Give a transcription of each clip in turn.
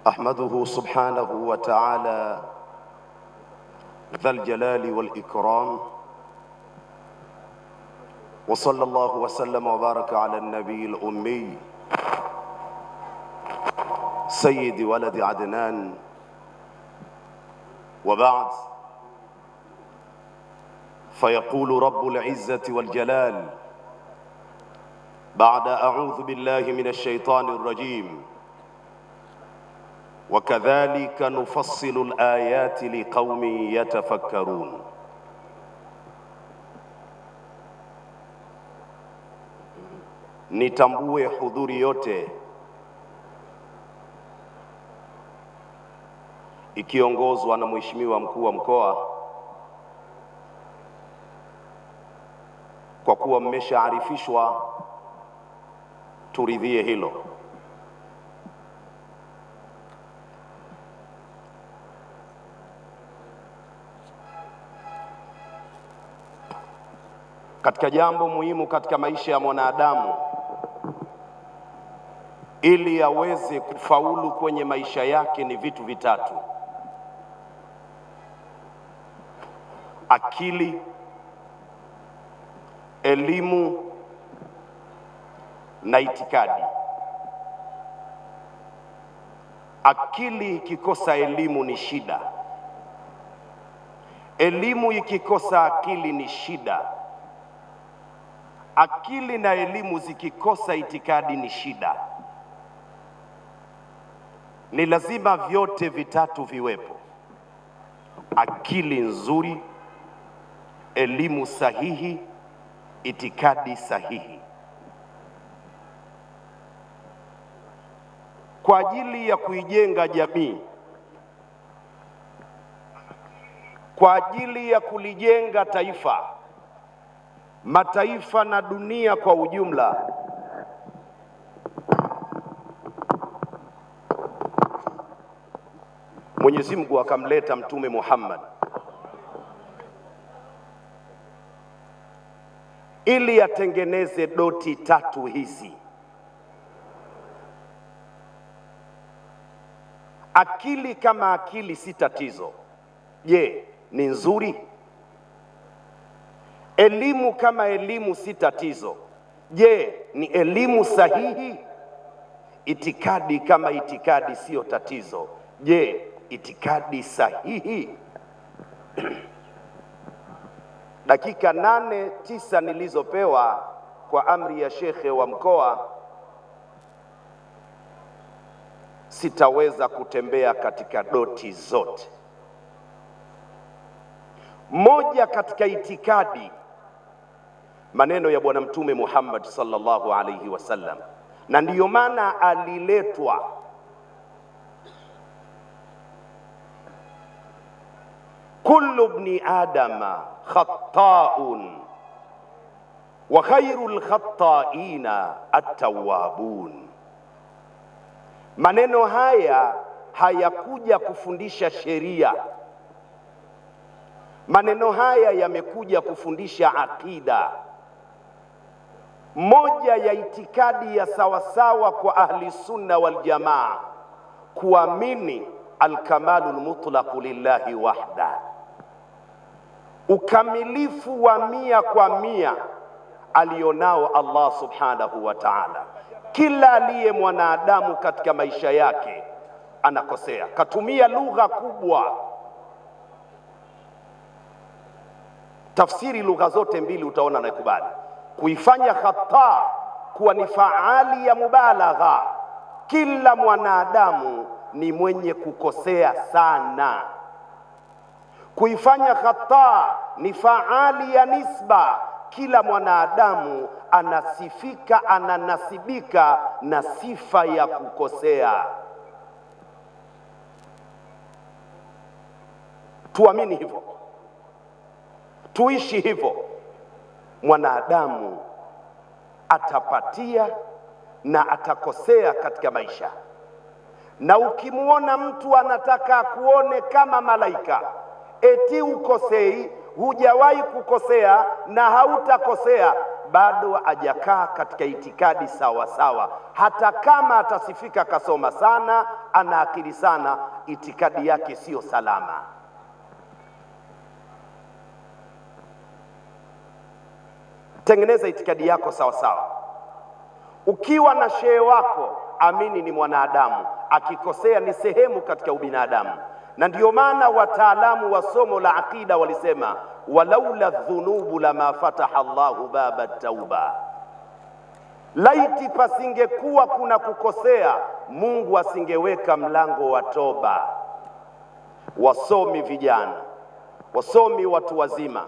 أحمده سبحانه وتعالى ذا الجلال والإكرام، وصلى الله وسلم وبارك على النبي الأمي سيد ولد عدنان. وبعد، فيقول رب العزة والجلال بعد أعوذ بالله من الشيطان الرجيم: وكذلك نفصل الآيات لقوم يتفكرون. Nitambue hudhuri yote ikiongozwa na Mheshimiwa Mkuu wa Mkoa, kwa kuwa mmeshaarifishwa, turidhie hilo. Katika jambo muhimu katika maisha ya mwanadamu, ili aweze kufaulu kwenye maisha yake, ni vitu vitatu: akili, elimu na itikadi. Akili ikikosa elimu ni shida. Elimu ikikosa akili ni shida. Akili na elimu zikikosa itikadi ni shida. Ni lazima vyote vitatu viwepo: akili nzuri, elimu sahihi, itikadi sahihi, kwa ajili ya kuijenga jamii, kwa ajili ya kulijenga taifa, mataifa na dunia kwa ujumla. Mwenyezi Mungu akamleta Mtume Muhammad ili atengeneze doti tatu hizi. Akili kama akili si tatizo. Je, ni nzuri? Elimu kama elimu si tatizo. Je, ni elimu sahihi? Itikadi kama itikadi sio tatizo. Je, itikadi sahihi? Dakika 8-9 nilizopewa kwa amri ya shekhe wa mkoa, sitaweza kutembea katika doti zote. Moja katika itikadi, maneno ya Bwana Mtume Muhammad sallallahu alaihi wasallam, na ndiyo maana aliletwa. Kullu ibni adama khatta'un wa khairul khatta'ina at-tawwabun. Maneno haya hayakuja kufundisha sheria. Maneno haya yamekuja kufundisha akida. Moja ya itikadi ya sawasawa kwa ahli sunna wal jamaa, kuamini alkamalul mutlaq lillahi wahda, ukamilifu wa 100% alionao Allah subhanahu wa ta'ala. Kila aliye mwanadamu katika maisha yake anakosea. Katumia lugha kubwa. Tafsiri lugha zote mbili utaona naikubali. Kuifanya khata kuwa ni faali ya mubalagha. Kila mwanadamu ni mwenye kukosea sana. Kuifanya khata ni faali ya nisba. Kila mwanadamu anasifika, ananasibika na sifa ya kukosea. Tuamini hivyo, tuishi hivyo. Mwanadamu atapatia na atakosea katika maisha. Na ukimuona mtu anataka akuone kama malaika, eti ukosei, hujawahi kukosea na hautakosea, bado hajakaa katika itikadi sawa sawa. Hata kama atasifika kasoma sana, ana akili sana, itikadi yake siyo salama. Tengeneza itikadi yako sawa sawa. Ukiwa na shehe wako, amini ni mwanadamu, akikosea ni sehemu katika ubinadamu. Na ndiyo maana wataalamu wa somo la aqida walisema, walaula dhunubu lama fataha Allahu baba tauba, laiti pasingekuwa kuna kukosea, Mungu asingeweka mlango wa toba. Wasomi vijana, wasomi watu wazima,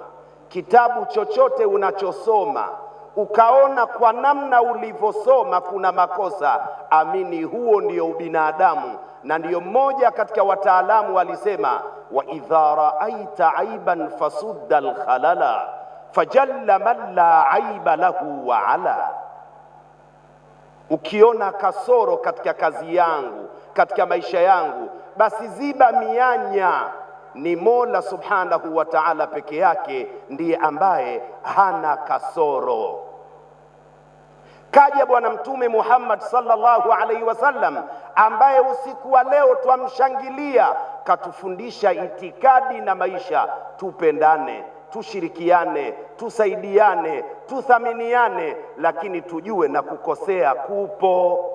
kitabu chochote unachosoma ukaona kwa namna ulivyosoma kuna makosa, amini huo ndio ubinadamu. Na ndiyo mmoja katika wataalamu walisema, wa idha raaita aiban fasudda alkhalala fajalla man la aiba lahu wa ala. Ukiona kasoro katika kazi yangu, katika maisha yangu, basi ziba mianya. Ni Mola subhanahu wa ta'ala peke yake ndiye ambaye hana kasoro. Kaja Bwana Mtume Muhammad sallallahu alaihi wasallam, ambaye usiku wa leo twamshangilia, katufundisha itikadi na maisha. Tupendane, tushirikiane, tusaidiane, tuthaminiane, lakini tujue na kukosea kupo.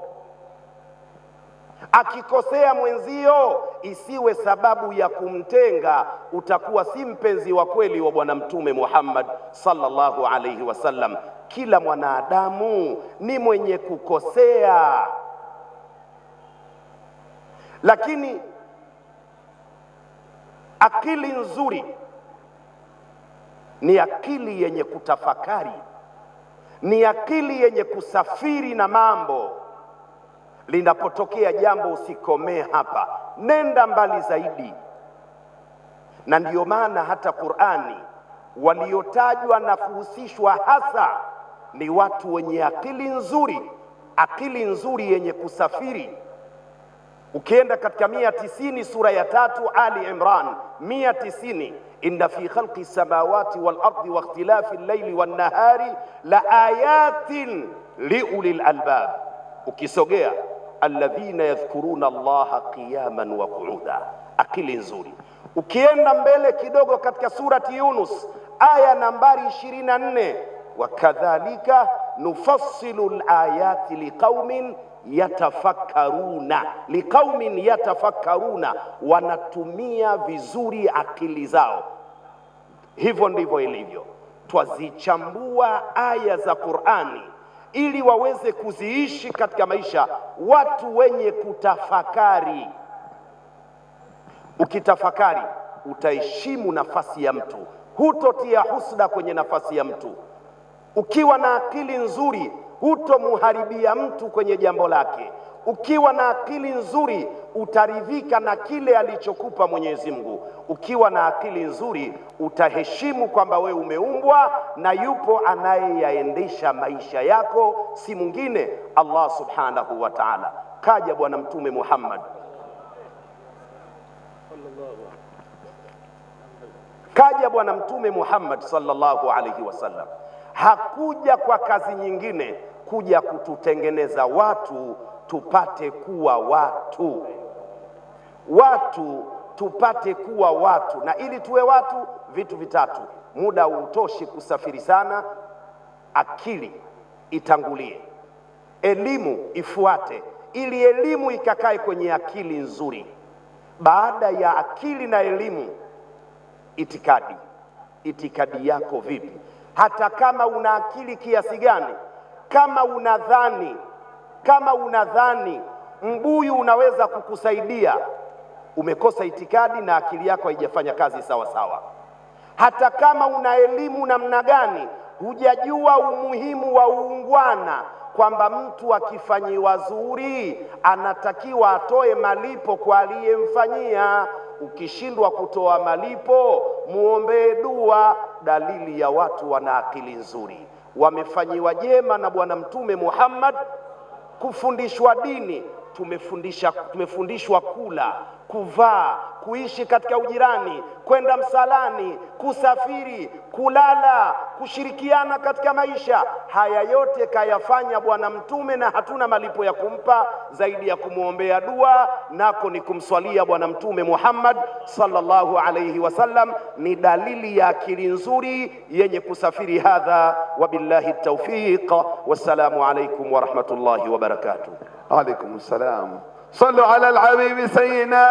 Akikosea mwenzio isiwe sababu ya kumtenga, utakuwa si mpenzi wa kweli wa Bwana Mtume Muhammad sallallahu alaihi wasallam. Kila mwanadamu ni mwenye kukosea, lakini akili nzuri ni akili yenye kutafakari, ni akili yenye kusafiri na mambo. Linapotokea jambo usikomee hapa, nenda mbali zaidi. Na ndiyo maana hata Qur'ani waliotajwa na kuhusishwa hasa ni watu wenye akili nzuri, akili nzuri yenye kusafiri. Ukienda katika 190 sura ya 3 Ali Imran 190, inna fi khalqi samawati wal ardi wa ikhtilafi al-layli wan nahari la ayatin liulil albab. Ukisogea, alladhina yadhkuruna Allaha qiyaman wa qu'uda, akili nzuri. Ukienda mbele kidogo katika surati Yunus aya nambari 24, wakadhalika nufassilu al-ayati liqaumin yatafakkaruna, liqaumin yatafakkaruna, wanatumia vizuri akili zao. Hivyo ndivyo ilivyo, twazichambua aya za Qur'ani ili waweze kuziishi katika maisha, watu wenye kutafakari. Ukitafakari utaheshimu nafasi ya mtu, hutotia husda kwenye nafasi ya mtu. Ukiwa na akili nzuri hutomuharibia mtu kwenye jambo lake. Ukiwa na akili nzuri utaridhika na kile alichokupa Mwenyezi Mungu. Ukiwa na akili nzuri utaheshimu kwamba we umeumbwa na yupo anayeyaendesha maisha yako, si mwingine, Allah subhanahu wa ta'ala. Kaja Bwana Mtume Muhammad, kaja Bwana Mtume Muhammad sallallahu alaihi wasallam, hakuja kwa kazi nyingine, kuja kututengeneza watu tupate kuwa watu, watu tupate kuwa watu. Na ili tuwe watu, vitu vitatu. Muda utoshi kusafiri sana, akili itangulie, elimu ifuate, ili elimu ikakae kwenye akili nzuri. Baada ya akili na elimu, itikadi. Itikadi yako vipi? Hata kama una akili kiasi gani, kama unadhani mbuyu unaweza kukusaidia, umekosa itikadi na akili yako haijafanya kazi sawa sawa. Hata kama una elimu namna gani, hujajua umuhimu wa uungwana, kwamba mtu akifanyiwa zuri anatakiwa atoe malipo kwa aliyemfanyia. Ukishindwa kutoa malipo, muombee dua. Dalili ya watu wana akili nzuri, wamefanyiwa jema na Bwana Mtume Muhammad, kufundishwa dini. Tumefundishwa kula, kuvaa, kuishi katika ujirani, kwenda msalani, kusafiri, kulala, kushirikiana katika maisha. Haya yote kayafanya Bwana Mtume, na hatuna malipo ya kumpa zaidi ya kumwombea dua, nako ni kumswalia Bwana Mtume Muhammad sallallahu alayhi wasallam. Ni dalili ya akili nzuri yenye kusafiri. Hadha wabillahi tawfiq, wassalamu alaykum wa rahmatullahi wa barakatuh. Alaykum assalam. Sallu ala al-habibi sayyidina